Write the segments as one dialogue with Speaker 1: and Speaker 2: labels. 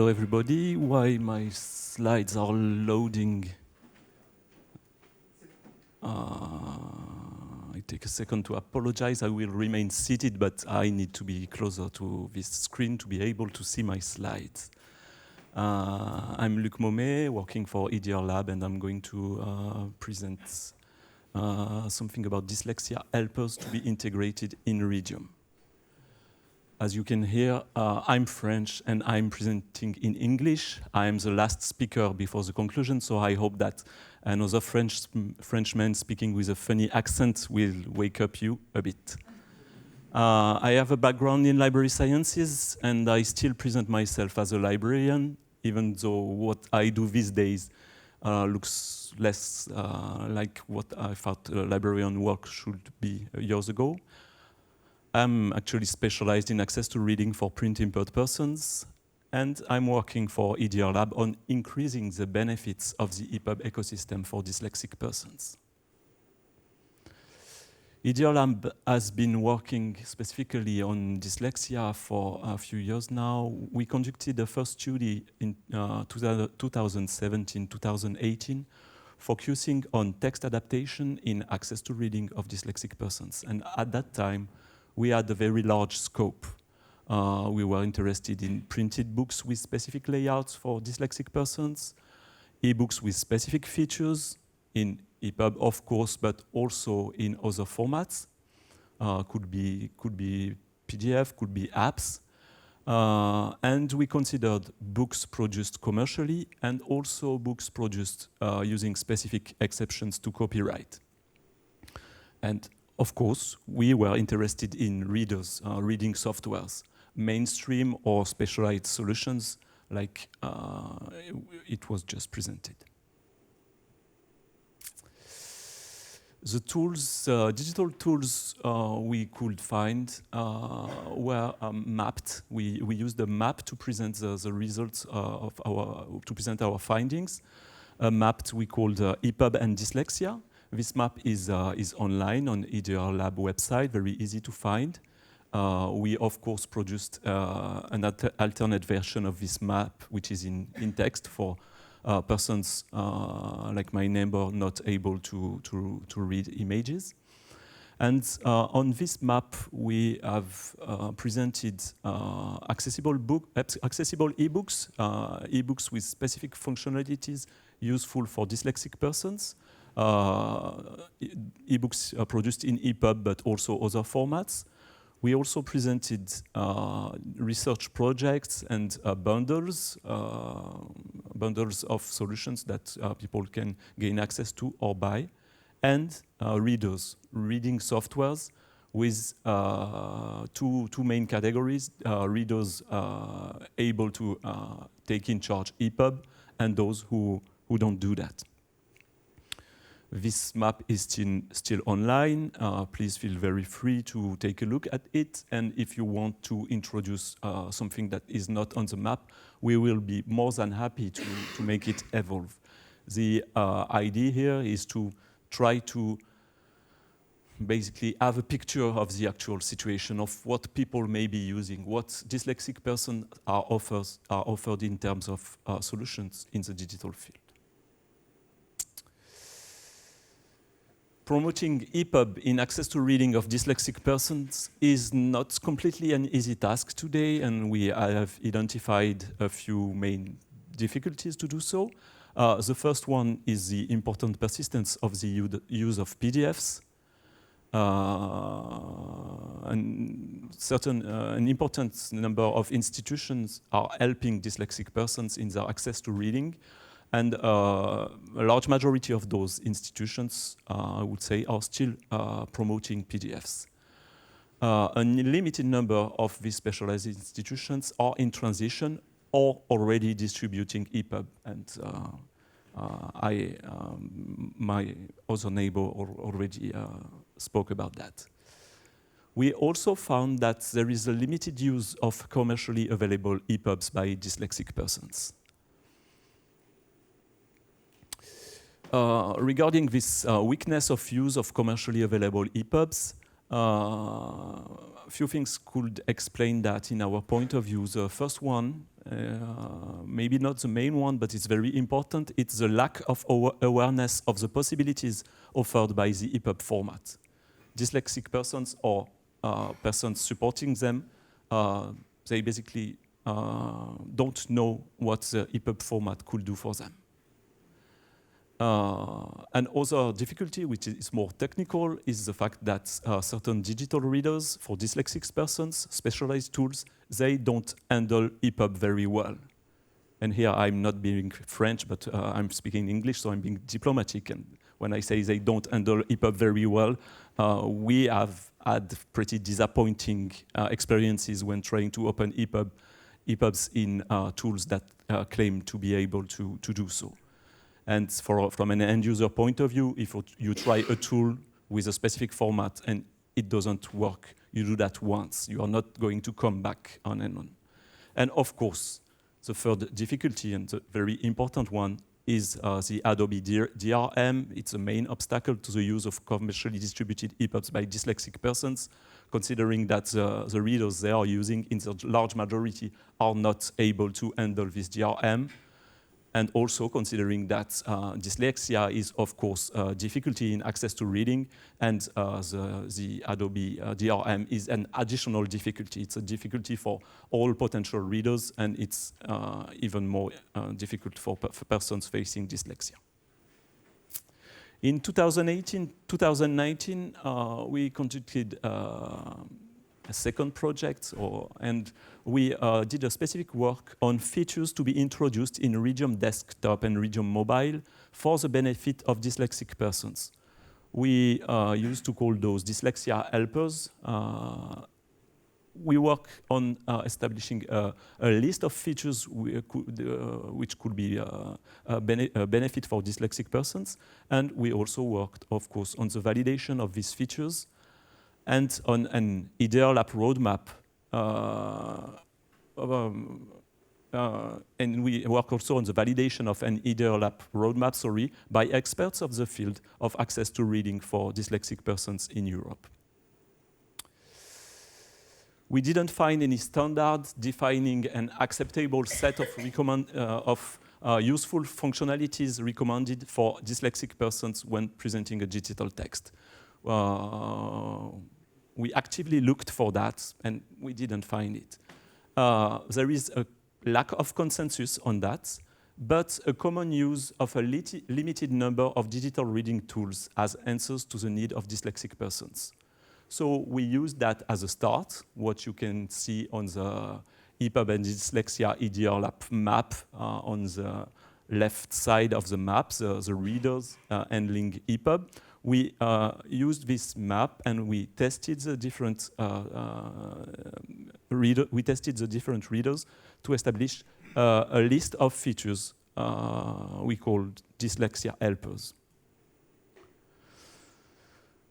Speaker 1: Hello everybody. Why my slides are loading? I take a second to apologize. I will remain seated, but I need to be closer to this screen to be able to see my slides. I'm Luc Maumet, working for EDRLab, and I'm going to present something about dyslexia helpers to be integrated in Readium. As you can hear, I'm French and I'm presenting in English. I'm the last speaker before the conclusion, so I hope that another Frenchman speaking with a funny accent will wake up you a bit. I have a background in library sciences, and I still present myself as a librarian, even though what I do these days looks less like what I thought librarian work should be years ago. I'm actually specialized in access to reading for print-impaired persons, and I'm working for EDRLab on increasing the benefits of the EPUB ecosystem for dyslexic persons. EDRLab has been working specifically on dyslexia for a few years now. We conducted the first study in 2017-2018, focusing on text adaptation in access to reading of dyslexic persons. And at that time, we had a very large scope. We were interested in printed books with specific layouts for dyslexic persons, e-books with specific features, in EPUB, of course, but also in other formats. Could be PDF, could be apps. And we considered books produced commercially and also books produced using specific exceptions to copyright. And of course, we were interested in readers, reading softwares, mainstream or specialized solutions like it was just presented. The tools, digital tools we could find were mapped. We used a map to present the results to present our findings. A map we called EPUB and Dyslexia. This map is online on EDRLab website, very easy to find. We, of course, produced an alternate version of this map, which is in text for persons like my neighbor not able to read images. And on this map, we have presented accessible e-books, e-books with specific functionalities useful for dyslexic persons. E-books produced in EPUB, but also other formats. We also presented research projects and bundles of solutions that people can gain access to or buy, and readers, reading softwares with two main categories, readers able to take in charge EPUB and those who don't do that. This map is still online. Please feel very free to take a look at it. And if you want to introduce something that is not on the map, we will be more than happy to make it evolve. The idea here is to try to basically have a picture of the actual situation of what people may be using, what dyslexic persons are offered in terms of solutions in the digital field. Promoting EPUB in access to reading of dyslexic persons is not completely an easy task today, and we have identified a few main difficulties to do so. The first one is the important persistence of the use of PDFs. An important number of institutions are helping dyslexic persons in their access to reading. And a large majority of those institutions, I would say, are still promoting PDFs. A limited number of these specialized institutions are in transition or already distributing EPUB. And my other neighbor already spoke about that. We also found that there is a limited use of commercially available EPUBs by dyslexic persons. Regarding this weakness of use of commercially available EPUBs, A few things could explain that in our point of view. The first one, maybe not the main one, but it's very important, it's the lack of awareness of the possibilities offered by the EPUB format. Dyslexic persons or persons supporting them, they basically don't know what the EPUB format could do for them. Another difficulty, which is more technical, is the fact that certain digital readers for dyslexic persons, specialized tools, they don't handle EPUB very well. And here I'm not being French, but I'm speaking English, so I'm being diplomatic. And when I say they don't handle EPUB very well, we have had pretty disappointing experiences when trying to open EPUBs in tools that claim to be able to do so. And from an end user point of view, if you try a tool with a specific format and it doesn't work, you do that once. You are not going to come back on and on. And of course, the third difficulty, and the very important one, is the Adobe DRM. It's a main obstacle to the use of commercially distributed EPUBs by dyslexic persons, considering that the readers they are using in the large majority are not able to handle this DRM. And also considering that dyslexia is, of course, difficulty in access to reading, and the Adobe DRM is an additional difficulty. It's a difficulty for all potential readers, and it's even more difficult for persons facing dyslexia. In 2018-2019, we conducted a second project, and we did a specific work on features to be introduced in Readium desktop and Readium mobile for the benefit of dyslexic persons. We used to call those dyslexia helpers. We work on establishing a list of features which could be a benefit for dyslexic persons, and we also worked, of course, on the validation of these features and on an EDRLab roadmap. And we work also on the validation of an EDRLab roadmap, by experts of the field of access to reading for dyslexic persons in Europe. We didn't find any standard defining an acceptable set of useful functionalities recommended for dyslexic persons when presenting a digital text. We actively looked for that, and we didn't find it. There is a lack of consensus on that, but a common use of a limited number of digital reading tools as answers to the need of dyslexic persons. So we use that as a start, what you can see on the EPUB and Dyslexia EDRLab map on the left side of the map, the readers handling EPUB. We used this map and we tested the different readers to establish a list of features we called dyslexia helpers.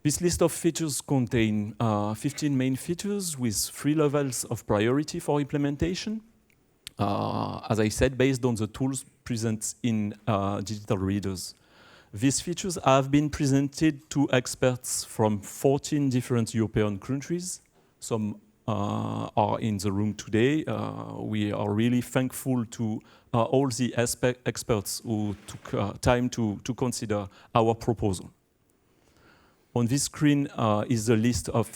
Speaker 1: This list of features contain 15 main features with 3 levels of priority for implementation. As I said, based on the tools present in digital readers. These features have been presented to experts from 14 different European countries. Some are in the room today. We are really thankful to all the experts who took time to consider our proposal. On this screen is the list of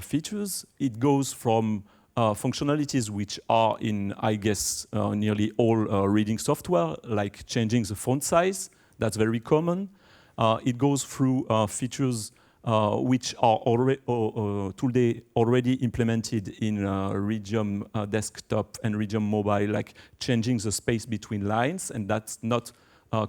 Speaker 1: features. It goes from functionalities which are in, I guess, nearly all reading software, like changing the font size. That's very common. It goes through features which are today already implemented in Readium desktop and Readium mobile, like changing the space between lines, and that's not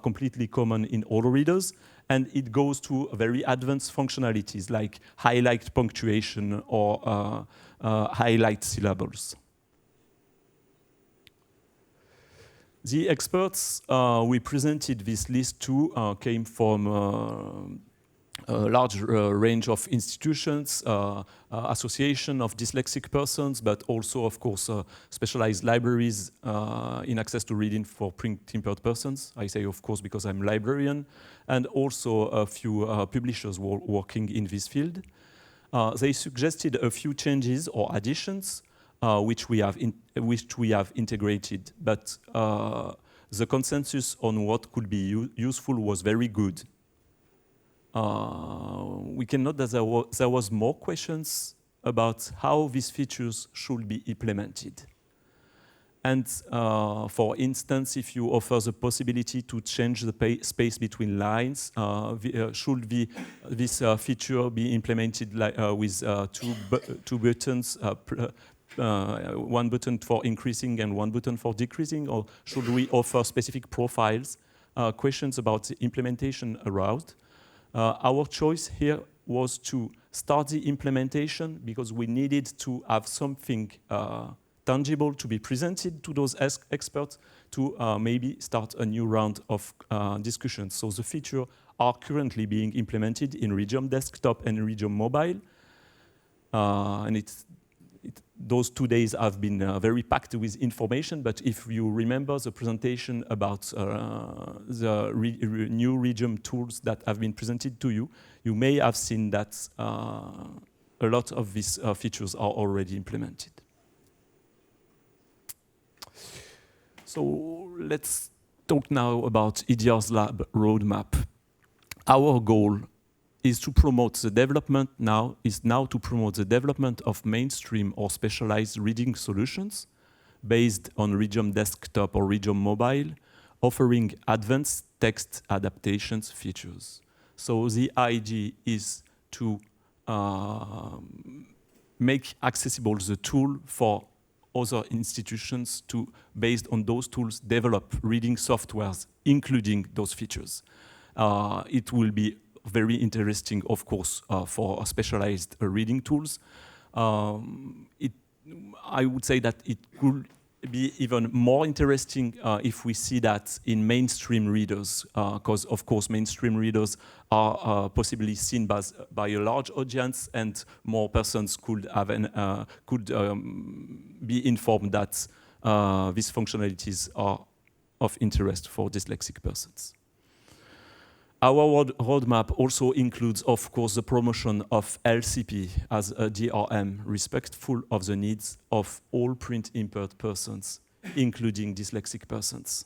Speaker 1: completely common in all readers. And it goes to very advanced functionalities like highlight punctuation or highlight syllables. The experts we presented this list to came from a large range of institutions, association of dyslexic persons, but also, of course, specialized libraries in access to reading for print-impaired persons. I say, of course, because I'm a librarian, and also a few publishers working in this field. They suggested a few changes or additions which we have integrated, but the consensus on what could be useful was very good. We can note that there was more questions about how these features should be implemented. And for instance, if you offer the possibility to change the space between lines, should this feature be implemented with two buttons, one button for increasing and one button for decreasing, or should we offer specific profiles? Questions about the implementation aroused. Our choice here was to start the implementation because we needed to have something tangible to be presented to those experts to maybe start a new round of discussions. So the features are currently being implemented in Readium Desktop and Readium Mobile. And those 2 days have been very packed with information, but if you remember the presentation about the new Readium tools that have been presented to you, you may have seen that a lot of these features are already implemented. So let's talk now about EDRLab roadmap. Our goal is to promote the development to promote the development of mainstream or specialized reading solutions based on Readium Desktop or Readium Mobile, offering advanced text adaptations features. So the idea is to make accessible the tool for other institutions to, based on those tools, develop reading softwares, including those features. It will be very interesting, of course, for specialized reading tools. I would say that it could be even more interesting if we see that in mainstream readers, because of course mainstream readers are possibly seen by a large audience, and more persons could have be informed that these functionalities are of interest for dyslexic persons. Our roadmap also includes, of course, the promotion of LCP as a DRM, respectful of the needs of all print-impaired persons, including dyslexic persons.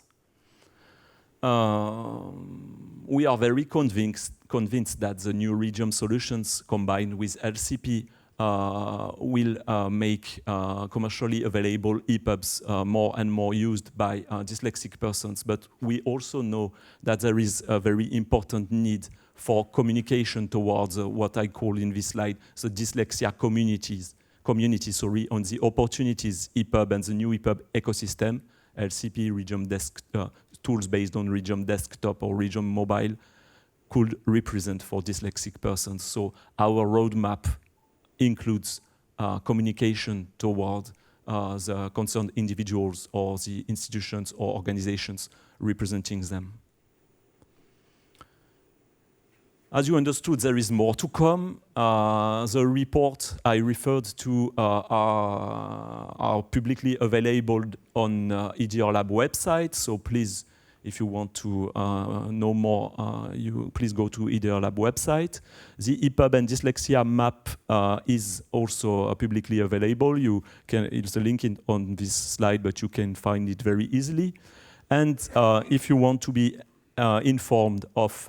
Speaker 1: We are very convinced that the new Readium solutions combined with LCP will make commercially available EPUBs more and more used by dyslexic persons. But we also know that there is a very important need for communication towards what I call in this slide the dyslexia community on the opportunities EPUB and the new EPUB ecosystem, LCP, Readium tools based on Readium Desktop or Readium Mobile could represent for dyslexic persons. So our roadmap includes communication toward the concerned individuals or the institutions or organizations representing them. As you understood, there is more to come. The report I referred to are publicly available on EDRLab website, so please, if you want to know more, please go to EDRLab website. The EPUB and dyslexia map is also publicly available. It's a link on this slide, but you can find it very easily. And if you want to be informed of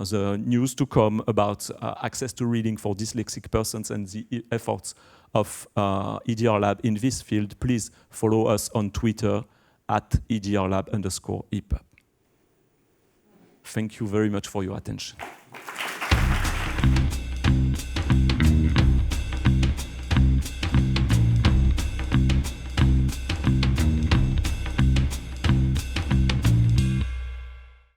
Speaker 1: the news to come about access to reading for dyslexic persons and the efforts of EDRLab in this field, please follow us on Twitter at EDRLab_EPUB. Thank you very much for your attention.